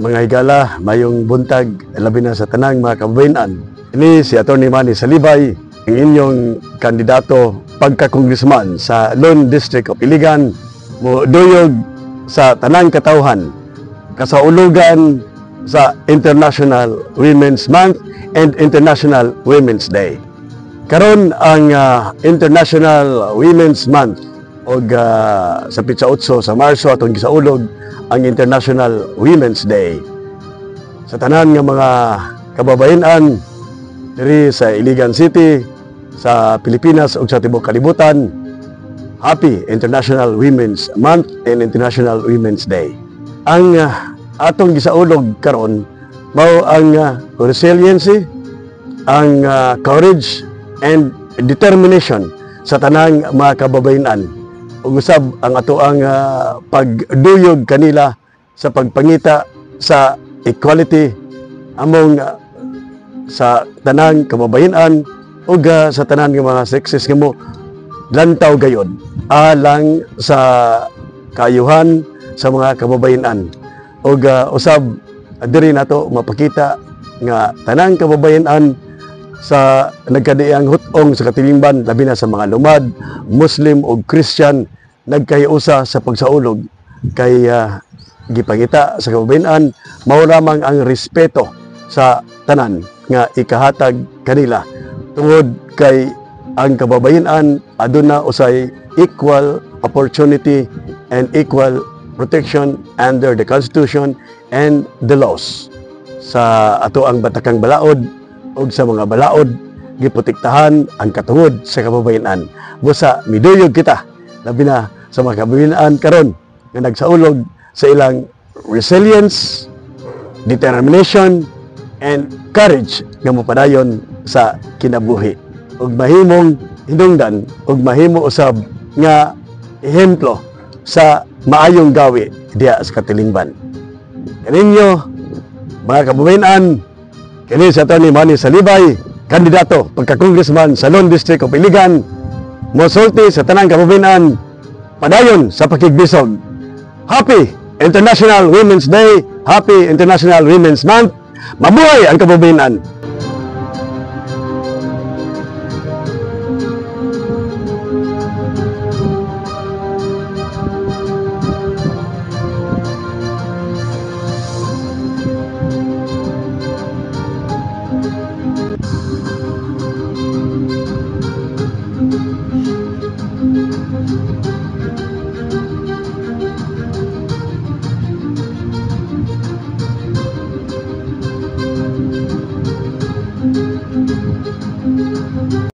Mga higala, mayong buntag, labi na sa tanang mga kababayan. Ini si Atty. Manny Salibay, ang inyong kandidato pagka-congressman sa Lone District of Iligan, mo duyog sa tanang katawhan, kasaulugan sa International Women's Month and International Women's Day. Karon ang International Women's Month og sa pitsa 8 sa Marso atong gisaulog ang International Women's Day. Sa tanan nga mga kababayan diri sa Iligan City, sa Pilipinas ug sa tibuok kalibutan, Happy International Women's Month and International Women's Day. Ang atong gisaulog karon mao ang resiliency, ang courage and determination sa tanang mga kababayan. Ug usab ang ato ang pagduyog kanila sa pagpangita sa equality among sa tanang kababayan ug sa tanang mga sexes nga mo lantaw gayod alang sa kayuhan sa mga kababayan. Ug usab diri nato mapakita nga tanang kababayan sa nagkadiang hutong sa katilingban, labi na sa mga lumad, Muslim o Christian, nagkahiusa sa pagsaulog kay gipangita sa kababayan, mao lamang ang respeto sa tanan nga ikahatag kanila tungod kay ang kababayan aduna usay equal opportunity and equal protection under the Constitution and the laws. Sa ato ang batakang balaod ug sa mga balaod giprotektahan ang katungod sa kababayan. Busa miduyog kita labi na sa mga kababayan karon nga nagsaulog sa ilang resilience, determination and courage nga mopadayon sa kinabuhi ug mahimong hinungdan ug mahimo usab nga ehemplo sa maayong gawi diya sa katilingban. Kaninyo mga kababayan, kini si Atty. Manny Salibay, kandidato pagka-congressman sa Lone District of Iligan, mosulti sa tanang kababayan padayon sa pakigbisog. Happy International Women's Day, Happy International Women's Month. Mabuhay ang kababayan!